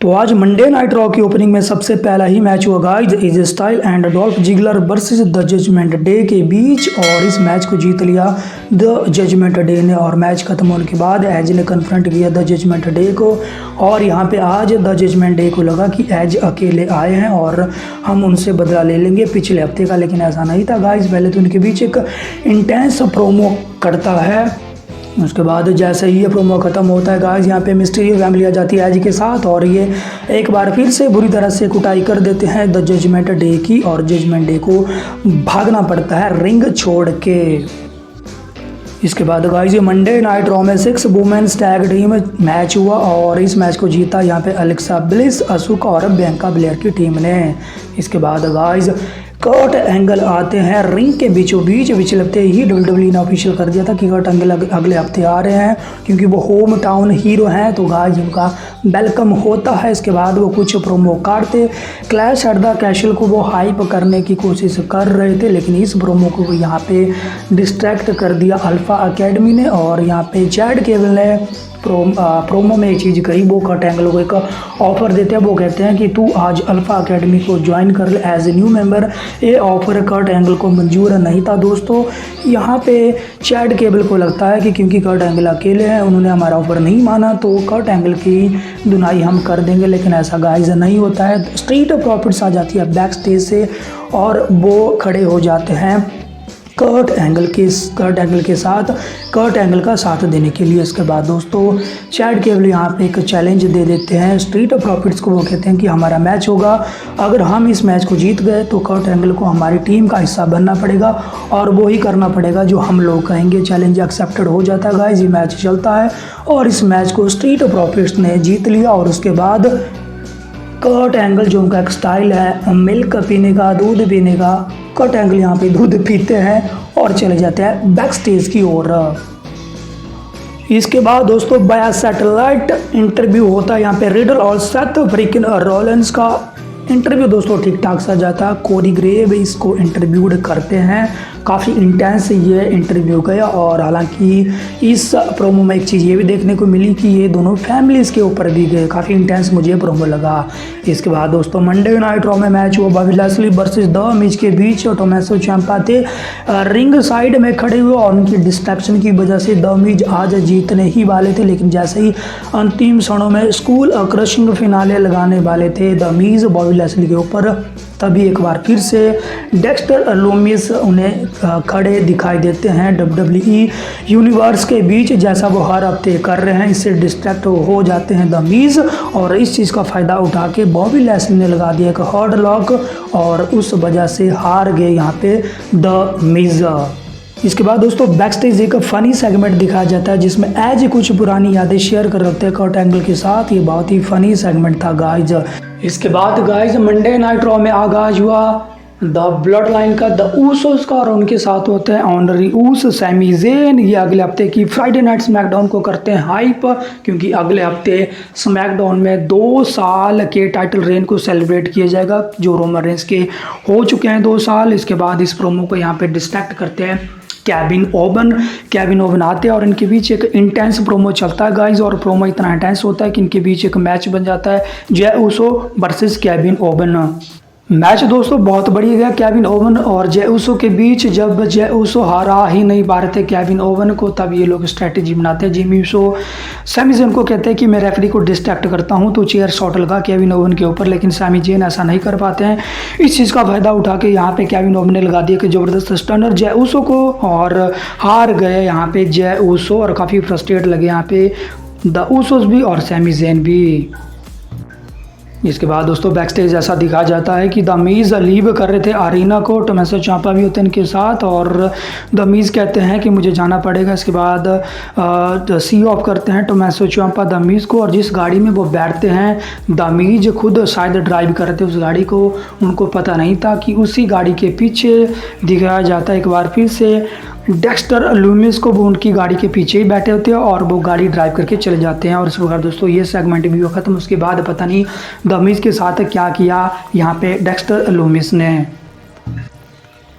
तो आज Monday night Raw की ओपनिंग में सबसे पहला ही मैच हुआ guys, AJ Styles and Dolph Ziggler versus the Judgment Day के बीच, और इस मैच को जीत लिया द जजमेंट डे ने। और मैच खत्म होने के बाद एज ने कन्फ्रंट किया द जजमेंट डे को, और यहाँ पे आज द जजमेंट डे को लगा कि एज अकेले आए हैं और हम उनसे बदला ले लेंगे पिछले हफ्ते का, लेकिन ऐसा नहीं था गाइस। पहले तो उनके बीच एक इंटेंस प्रोमो करता है, उसके बाद जैसे ही ये प्रोमो खत्म होता है गाइस, यहाँ पे मिस्टीरियो फैमिली आ जाती है एज के साथ, और ये एक बार फिर से बुरी तरह से कुटाई कर देते हैं द जजमेंट डे की, और जजमेंट डे को भागना पड़ता है रिंग छोड़ के। इसके बाद गाइस ये मंडे नाइट रॉ में 6 वुमेन्स टैग टीम मैच हुआ, और इस मैच को जीता यहाँ पे अलेक्सा ब्लिस, असूका और बियांका ब्लेयर की टीम ने। इसके बाद गाइस कर्ट एंगल आते हैं रिंग के बीचों बीच। पिछले हफ्ते ही WWE ने ऑफिशियल कर दिया था कि कर्ट एंगल अगले हफ्ते आ रहे हैं, क्योंकि वो होम टाउन हीरो हैं, तो गाइस उनका वेलकम होता है। इसके बाद वो कुछ प्रोमो काटते, क्लैश एट द कैसल को वो हाइप करने की कोशिश कर रहे थे, लेकिन इस प्रोमो को यहाँ पे डिस्ट्रैक्ट कर दिया अल्फा अकेडमी ने, और यहाँ पे चैड केबल ने प्रोमो में एक चीज़ कही, वो कर्ट एंगल को एक ऑफर देते हैं। वो कहते हैं कि तू आज अल्फा अकेडमी को ज्वाइन कर ले एज ए न्यू मेंबर। ये ऑफर कर्ट एंगल को मंजूर नहीं था दोस्तों। यहाँ पे चैड केबल को लगता है कि क्योंकि कर्ट एंगल अकेले हैं, उन्होंने हमारा ऑफर नहीं माना, तो कर्ट एंगल की धुनाई हम कर देंगे, लेकिन ऐसा गाइस नहीं होता है। स्ट्रीट प्रॉफिट्स आ जाती है बैक स्टेज से, और वो खड़े हो जाते हैं कर्ट एंगल के साथ, कर्ट एंगल का साथ देने के लिए। इसके बाद दोस्तों चैड केबल यहाँ पे एक चैलेंज दे देते हैं स्ट्रीट प्रॉफिट्स को। वो कहते हैं कि हमारा मैच होगा, अगर हम इस मैच को जीत गए तो कर्ट एंगल को हमारी टीम का हिस्सा बनना पड़ेगा, और वो ही करना पड़ेगा जो हम लोग कहेंगे। चैलेंज एक्सेप्टेड हो जाता है गाइस, ये मैच चलता है, और इस मैच को स्ट्रीट प्रॉफिट्स ने जीत लिया। और उसके बाद कर्ट एंगल, जो उनका एक स्टाइल है मिल्क पीने का, दूध पीने का, कर्ट एंगल यहाँ पे दूध पीते हैं और चले जाते हैं बैक स्टेज की ओर। इसके बाद दोस्तों बाया सैटेलाइट इंटरव्यू होता है यहाँ पे रिडल और सेथ फ्रीकिन रॉलिंस का। इंटरव्यू दोस्तों ठीक ठाक सा जाता है, कोरी ग्रेव इसको इंटरव्यूड करते हैं। काफ़ी इंटेंस ये इंटरव्यू गया, और हालांकि इस प्रोमो में एक चीज़ ये भी देखने को मिली कि ये दोनों फैमिलीज़ के ऊपर भी गए। काफ़ी इंटेंस मुझे प्रोमो लगा। इसके बाद दोस्तों मंडे नाइट रॉ में मैच हुआ बॉबी लैस्ली वर्सेस द मिज के बीच। टोमासो चियाम्पा थे रिंग साइड में खड़े हुए, और उनकी डिस्ट्रैक्शन की वजह से द मिज आज जीतने ही वाले थे, लेकिन जैसे ही अंतिम क्षणों में स्कूल क्रशिंग फिनाले लगाने वाले थे द मिज बॉबी लैस्ली के ऊपर, तभी एक बार फिर से डेक्स्टर लूमिस उन्हें खड़े दिखाई देते हैं WWE यूनिवर्स के बीच, जैसा वो हर हफ्ते कर रहे हैं। इससे डिस्ट्रैक्ट हो जाते हैं द मिज, और इस चीज़ का फ़ायदा उठा के बॉबी लैस्ली ने लगा दिया एक हार्ड लॉक, और उस वजह से हार गए यहाँ पे द मिज। इसके बाद दोस्तों बैक स्टेज एक फ़नी सेगमेंट दिखाया जाता है, जिसमें एज कुछ पुरानी यादें शेयर कर रहे थे कर्ट एंगल के साथ। ये बहुत ही फ़नी सेगमेंट था गाइज। इसके बाद गाइज मंडे नाइट रॉ में आगाज हुआ द ब्लड लाइन का, द ऊसोस का, और उनके साथ होते हैं ऑनरी ऊस, सैमी ज़ेन। ये अगले हफ्ते की फ्राइडे नाइट स्मैकडाउन को करते हैं हाइप, क्योंकि अगले हफ्ते स्मैकडाउन में 2 साल के टाइटल रेन को सेलिब्रेट किया जाएगा, जो रोमन रेंस के हो चुके हैं 2 साल। इसके बाद इस प्रोमो को यहाँ पे डिस्ट्रैक्ट करते हैं केविन ओवन आते हैं, और इनके बीच एक इंटेंस प्रोमो चलता है गाइज, और प्रोमो इतना इंटेंस होता है कि इनके बीच एक मैच बन जाता है जय Uso versus Kevin oven. Match दोस्तों बहुत बढ़िया गया केविन ओवन और जय ऊसो के बीच। जब जय ऊसो हारा ही नहीं पा रहे थे केविन ओवन को, तब ये लोग स्ट्रेटेजी बनाते हैं। जिमी ऊसो सैमी ज़ेन को कहते हैं कि मैं रेफरी को डिस्ट्रैक्ट करता हूं, तो चेयर शॉट लगा केविन ओवन के ऊपर, लेकिन सैमी ज़ेन ऐसा नहीं कर पाते हैं। इस चीज़ का फायदा उठा के यहाँ पे केविन ओवन ने लगा दिया कि ज़बरदस्त स्टनर जय ऊसो को, और हार गए यहाँ पे जय ऊसो, और काफ़ी फ्रस्ट्रेट लगे यहाँ पे द ऊसोस भी और सैमी ज़ेन भी। इसके बाद दोस्तों बैक स्टेज ऐसा दिखाया जाता है कि द मीज़ लीव कर रहे थे अरीना को, टोमासो चियाम्पा भी होते हैं इनके साथ, और द मीज़ कहते हैं कि मुझे जाना पड़ेगा। इसके बाद सी ऑफ करते हैं टोमासो चियाम्पा द मीज़ को, और जिस गाड़ी में वो बैठते हैं द मीज़ खुद शायद ड्राइव कर रहे थे उस गाड़ी को, उनको पता नहीं था कि उसी गाड़ी के पीछे दिखाया जाता है एक बार फिर से डेक्स्टर लूमिस को, वो उनकी गाड़ी के पीछे ही बैठे होते हैं, और वो गाड़ी ड्राइव करके चले जाते हैं। और इस प्रकार दोस्तों ये सेगमेंट भी खत्म। उसके बाद पता नहीं द मिज के साथ क्या किया यहाँ पे डेक्स्टर लूमिस ने।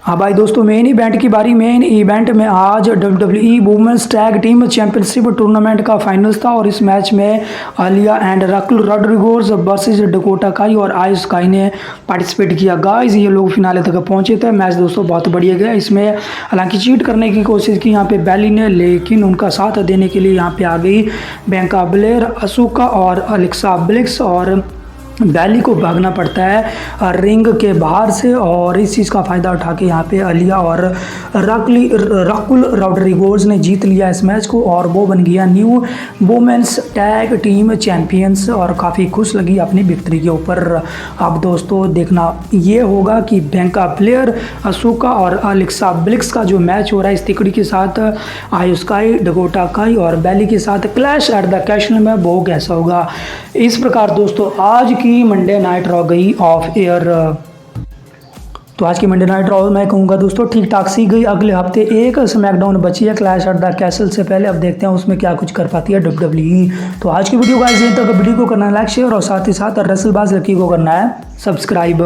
हाँ भाई दोस्तों, मेन इवेंट की बारी। मेन इवेंट में आज WWE women's tag team championship tournament का फाइनल्स था और इस मैच में Aliyah and Raquel Rodriguez versus Dakota Kai और आयो स्काई ने पार्टिसिपेट किया। गाइस ये लोग फिनाले तक पहुंचे थे। मैच दोस्तों बहुत बढ़िया गया। इसमें हालांकि चीट करने की कोशिश की यहाँ पे बैली ने, लेकिन उनका साथ देने के लिए यहाँ पे आ गई बियांका बेलेर, असूका और अलेक्सा ब्लिक्स और बैली को भागना पड़ता है रिंग के बाहर से। और इस चीज़ का फ़ायदा उठा के यहाँ पे आलिया और राकुल रॉड्रिगोज ने जीत लिया इस मैच को और वो बन गया new women's tag team champions और काफ़ी खुश लगी अपनी विक्ट्री के ऊपर। अब दोस्तों देखना ये होगा कि बियांका बेलेर, असूका और अलेक्सा ब्लिक्स का जो मैच हो रहा है इस तिकड़ी के साथ, आयो स्काई, डकोटा काई और बैली के साथ क्लैश एट द कैसल में वो कैसा होगा। इस प्रकार दोस्तों आज की मंडे नाइट रॉ गई ऑफ एयर। तो आज की मंडे नाइट रॉ मैं कहूँगा दोस्तों ठीक ठाक सी गई। अगले हफ्ते एक स्मैकडाउन बची है क्लैश एट द कैसल से पहले। अब देखते हैं उसमें क्या कुछ कर पाती है WWE। तो आज की वीडियो गाइस यहीं तक। वीडियो को करना है लाइक, शेयर और साथ ही साथ रसलबाज लकी को करना है सब्सक्राइब।